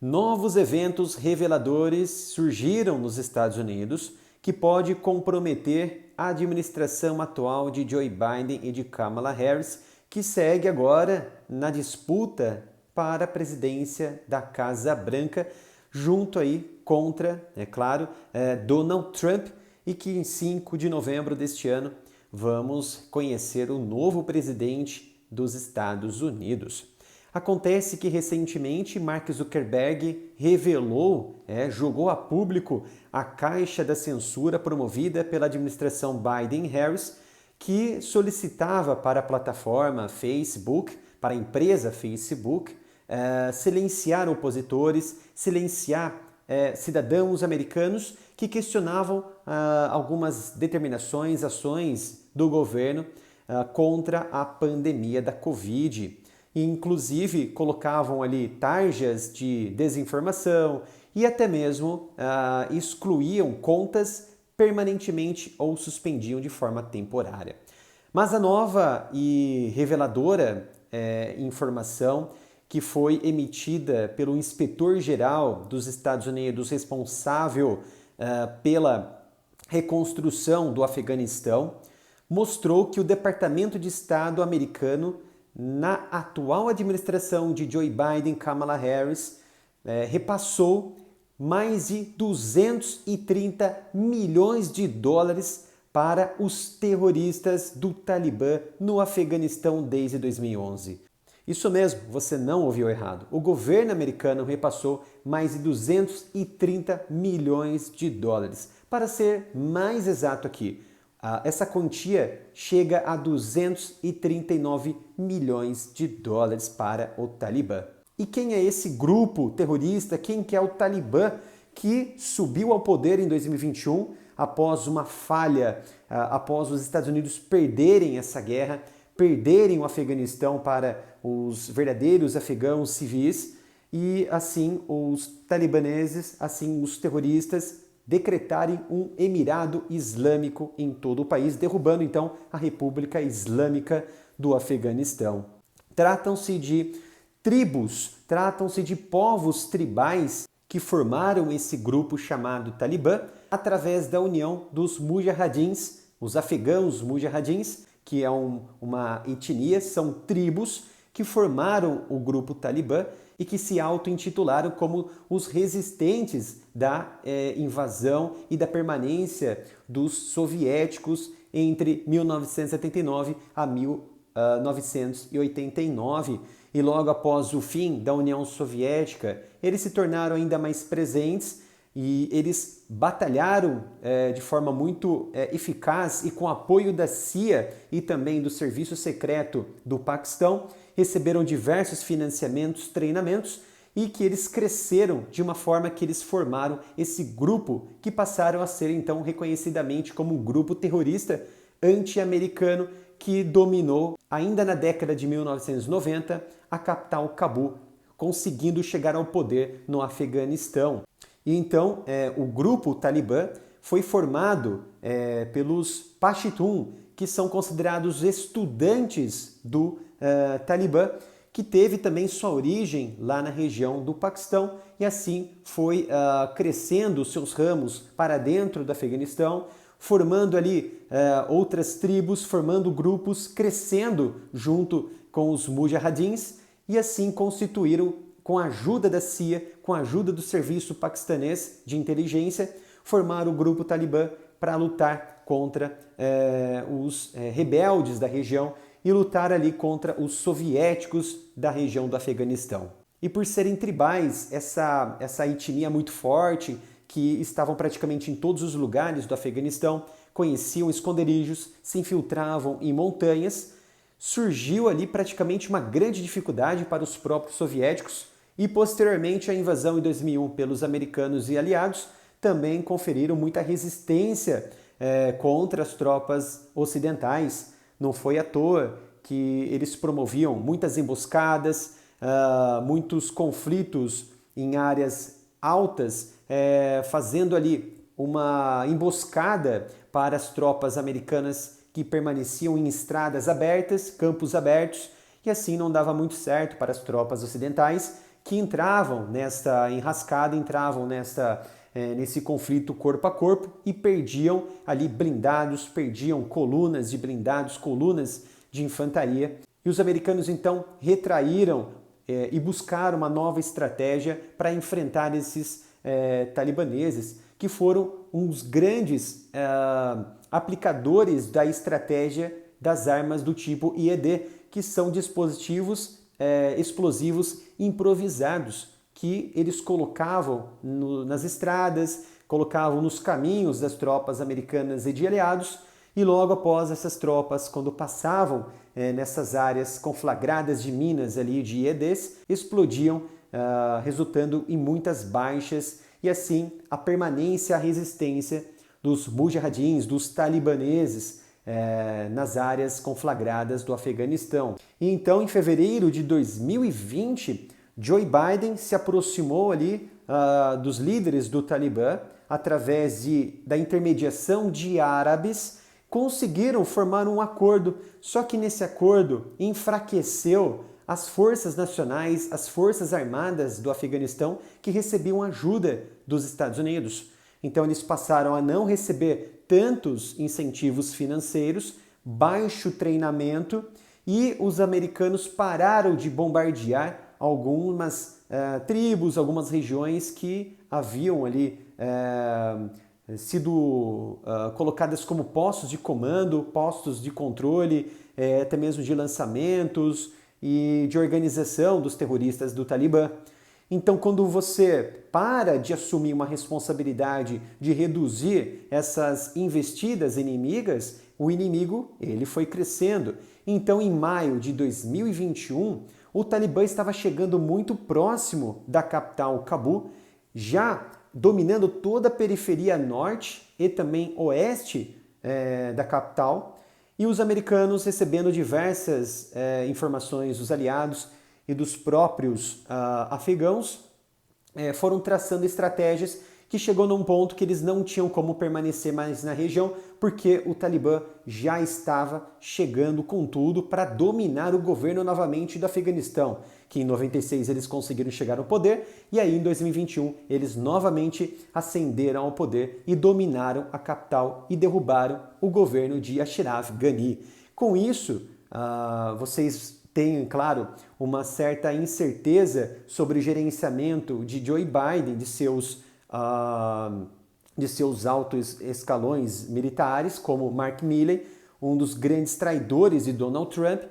Novos eventos reveladores surgiram nos Estados Unidos que pode comprometer a administração atual de Joe Biden e de Kamala Harris, que segue agora na disputa para a presidência da Casa Branca, junto aí contra, é claro, Donald Trump, e que em 5 de novembro deste ano vamos conhecer o novo presidente dos Estados Unidos. Acontece que recentemente Mark Zuckerberg revelou, jogou a público a caixa da censura promovida pela administração Biden-Harris, que solicitava para a plataforma Facebook, para a empresa Facebook, silenciar opositores, silenciar cidadãos americanos que questionavam algumas determinações, ações do governo contra a pandemia da Covid. E, inclusive, colocavam ali tarjas de desinformação e até mesmo excluíam contas permanentemente ou suspendiam de forma temporária. Mas a nova e reveladora informação que foi emitida pelo inspetor-geral dos Estados Unidos, responsável pela reconstrução do Afeganistão, mostrou que o Departamento de Estado americano, na atual administração de Joe Biden e Kamala Harris, repassou mais de 230 milhões de dólares para os terroristas do Talibã no Afeganistão desde 2011. Isso mesmo, você não ouviu errado. O governo americano repassou mais de 230 milhões de dólares. Para ser mais exato aqui, essa quantia chega a 239 milhões de dólares para o Talibã. E quem é esse grupo terrorista? Quem que é o Talibã que subiu ao poder em 2021 após uma falha, após os Estados Unidos perderem essa guerra, perderem o Afeganistão para os verdadeiros afegãos civis e assim os talibaneses, assim os terroristas decretarem um emirado islâmico em todo o país, derrubando então a República Islâmica do Afeganistão. Tratam-se de tribos, tratam-se de povos tribais que formaram esse grupo chamado Talibã através da união dos mujahidins, os afegãos mujahidins, que é uma etnia, são tribos que formaram o grupo Talibã e que se auto-intitularam como os resistentes da invasão e da permanência dos soviéticos entre 1979 a 1989. E logo após o fim da União Soviética, eles se tornaram ainda mais presentes e eles batalharam de forma muito eficaz e com apoio da CIA e também do Serviço Secreto do Paquistão, receberam diversos financiamentos, treinamentos e que eles cresceram de uma forma que eles formaram esse grupo que passaram a ser então reconhecidamente como um grupo terrorista anti-americano que dominou ainda na década de 1990 a capital Cabul, conseguindo chegar ao poder no Afeganistão. E então o grupo Talibã foi formado pelos Pashtun, que são considerados estudantes do Talibã, que teve também sua origem lá na região do Paquistão e assim foi crescendo seus ramos para dentro do Afeganistão, formando ali outras tribos, formando grupos, crescendo junto com os mujahidins e assim constituíram, com a ajuda da CIA, com a ajuda do Serviço Paquistanês de Inteligência, formaram o grupo Talibã para lutar contra os rebeldes da região e lutar ali contra os soviéticos da região do Afeganistão. E por serem tribais, essa etnia muito forte, que estavam praticamente em todos os lugares do Afeganistão, conheciam esconderijos, se infiltravam em montanhas, surgiu ali praticamente uma grande dificuldade para os próprios soviéticos e posteriormente a invasão em 2001 pelos americanos e aliados também conferiram muita resistência contra as tropas ocidentais. Não foi à toa que eles promoviam muitas emboscadas, muitos conflitos em áreas altas, fazendo ali uma emboscada para as tropas americanas que permaneciam em estradas abertas, campos abertos, e assim não dava muito certo para as tropas ocidentais, que entravam nessa enrascada, entravam nesse conflito corpo a corpo e perdiam ali blindados, perdiam colunas de blindados, colunas de infantaria. E os americanos então retraíram e buscaram uma nova estratégia para enfrentar esses talibaneses, que foram uns grandes aplicadores da estratégia das armas do tipo IED, que são dispositivos explosivos improvisados, que eles colocavam nas estradas, colocavam nos caminhos das tropas americanas e de aliados, e logo após essas tropas, quando passavam nessas áreas conflagradas de minas ali de IEDs, explodiam, resultando em muitas baixas, e assim a permanência, a resistência dos mujahidins, dos talibaneses, nas áreas conflagradas do Afeganistão. E então, em fevereiro de 2020, Joe Biden se aproximou ali dos líderes do Talibã através da intermediação de árabes, conseguiram formar um acordo, só que nesse acordo enfraqueceu as forças nacionais, as forças armadas do Afeganistão que recebiam ajuda dos Estados Unidos. Então eles passaram a não receber tantos incentivos financeiros, baixo treinamento, e os americanos pararam de bombardear algumas tribos, algumas regiões que haviam ali sido colocadas como postos de comando, postos de controle, até mesmo de lançamentos e de organização dos terroristas do Talibã. Então, quando você para de assumir uma responsabilidade de reduzir essas investidas inimigas, o inimigo ele foi crescendo. Então, em maio de 2021, o Talibã estava chegando muito próximo da capital Cabul, já dominando toda a periferia norte e também oeste da capital, e os americanos recebendo diversas informações dos aliados e dos próprios afegãos, foram traçando estratégias que chegou num ponto que eles não tinham como permanecer mais na região, porque o Talibã já estava chegando com tudo para dominar o governo novamente do Afeganistão, que em 96 eles conseguiram chegar ao poder, e aí em 2021 eles novamente ascenderam ao poder e dominaram a capital e derrubaram o governo de Ashraf Ghani. Com isso, vocês têm, claro, uma certa incerteza sobre o gerenciamento de Joe Biden, de seus altos escalões militares, como Mark Milley, um dos grandes traidores de Donald Trump,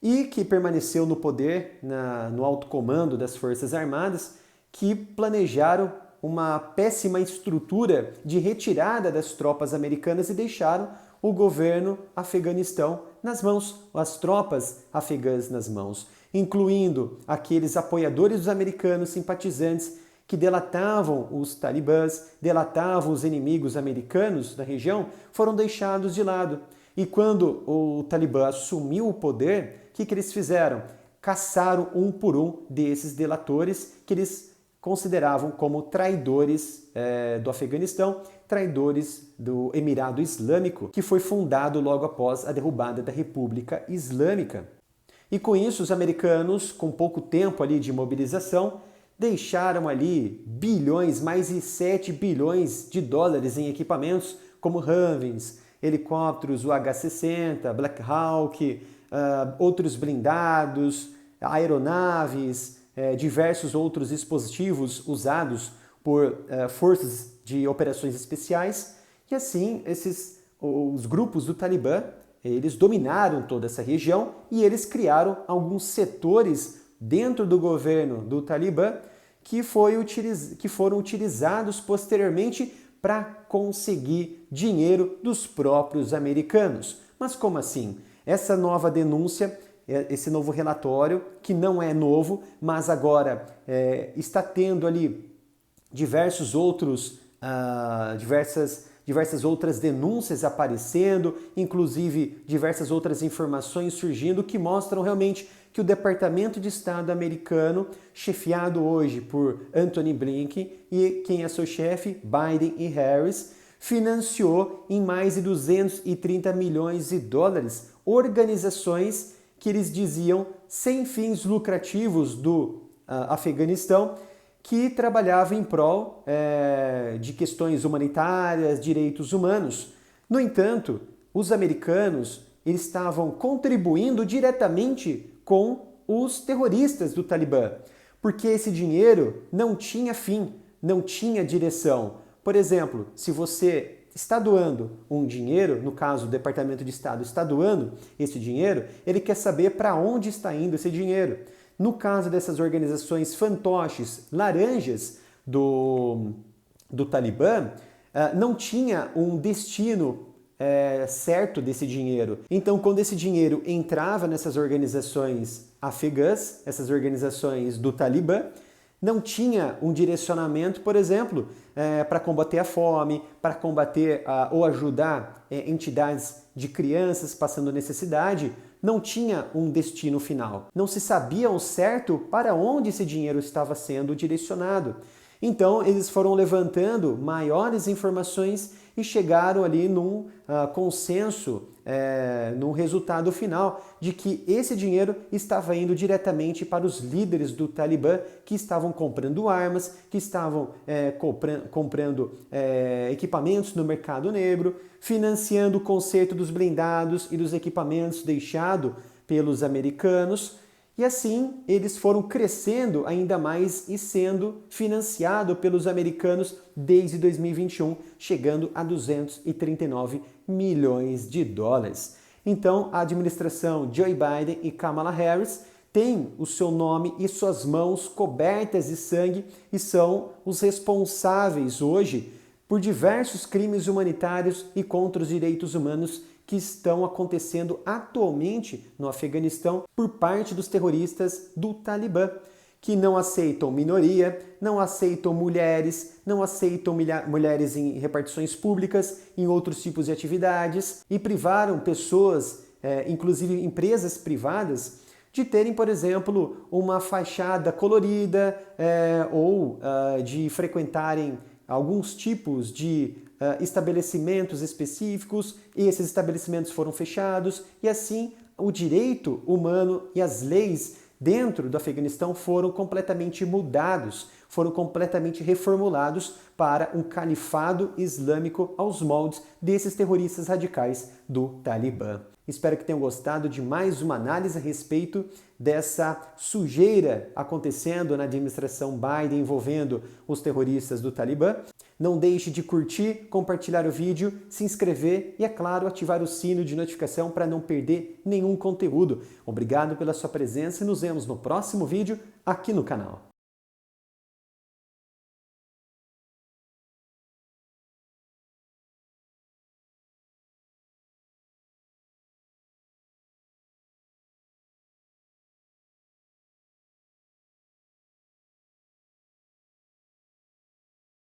e que permaneceu no poder, no alto comando das Forças Armadas, que planejaram uma péssima estrutura de retirada das tropas americanas e deixaram o governo Afeganistão nas mãos, as tropas afegãs nas mãos, incluindo aqueles apoiadores dos americanos, simpatizantes, que delatavam os talibãs, delatavam os inimigos americanos da região, foram deixados de lado. E quando o Talibã assumiu o poder, o que eles fizeram? Caçaram um por um desses delatores que eles consideravam como traidores do Afeganistão, traidores do Emirado Islâmico, que foi fundado logo após a derrubada da República Islâmica. E com isso, os americanos, com pouco tempo ali de mobilização, deixaram ali bilhões, mais de 7 bilhões de dólares em equipamentos como Humvees, helicópteros UH-60, Black Hawk, outros blindados, aeronaves, diversos outros dispositivos usados por forças de operações especiais. E assim, os grupos do Talibã, eles dominaram toda essa região e eles criaram alguns setores dentro do governo do Talibã que foram utilizados posteriormente para conseguir dinheiro dos próprios americanos. Mas como assim? Essa nova denúncia, esse novo relatório, que não é novo, mas agora está tendo ali diversas outras denúncias aparecendo, inclusive diversas outras informações surgindo que mostram realmente que o Departamento de Estado americano, chefiado hoje por Antony Blinken e quem é seu chefe, Biden e Harris, financiou em mais de 230 milhões de dólares organizações que eles diziam sem fins lucrativos do Afeganistão, que trabalhava em prol de questões humanitárias, direitos humanos. No entanto, os americanos eles estavam contribuindo diretamente com os terroristas do Talibã, porque esse dinheiro não tinha fim, não tinha direção. Por exemplo, se você está doando um dinheiro, no caso o Departamento de Estado está doando esse dinheiro, ele quer saber para onde está indo esse dinheiro. No caso dessas organizações fantoches laranjas do Talibã, não tinha um destino certo desse dinheiro. Então, quando esse dinheiro entrava nessas organizações afegãs, essas organizações do Talibã, não tinha um direcionamento, por exemplo, para combater a fome, para combater ou ajudar entidades de crianças passando necessidade, não tinha um destino final. Não se sabia ao certo para onde esse dinheiro estava sendo direcionado. Então, eles foram levantando maiores informações e chegaram ali num consenso, num resultado final, de que esse dinheiro estava indo diretamente para os líderes do Talibã, que estavam comprando armas, que estavam comprando equipamentos no mercado negro, financiando o conserto dos blindados e dos equipamentos deixado pelos americanos. E assim eles foram crescendo ainda mais e sendo financiados pelos americanos desde 2021, chegando a 239 milhões de dólares. Então, a administração Joe Biden e Kamala Harris tem o seu nome e suas mãos cobertas de sangue e são os responsáveis hoje por diversos crimes humanitários e contra os direitos humanos que estão acontecendo atualmente no Afeganistão por parte dos terroristas do Talibã, que não aceitam minoria, não aceitam mulheres, não aceitam mulheres em repartições públicas, em outros tipos de atividades, e privaram pessoas, inclusive empresas privadas, de terem, por exemplo, uma fachada colorida ou de frequentarem alguns tipos de estabelecimentos específicos, e esses estabelecimentos foram fechados, e assim o direito humano e as leis dentro do Afeganistão foram completamente mudados, foram completamente reformulados para um califado islâmico aos moldes desses terroristas radicais do Talibã. Espero que tenham gostado de mais uma análise a respeito dessa sujeira acontecendo na administração Biden envolvendo os terroristas do Talibã. Não deixe de curtir, compartilhar o vídeo, se inscrever e, é claro, ativar o sino de notificação para não perder nenhum conteúdo. Obrigado pela sua presença e nos vemos no próximo vídeo aqui no canal.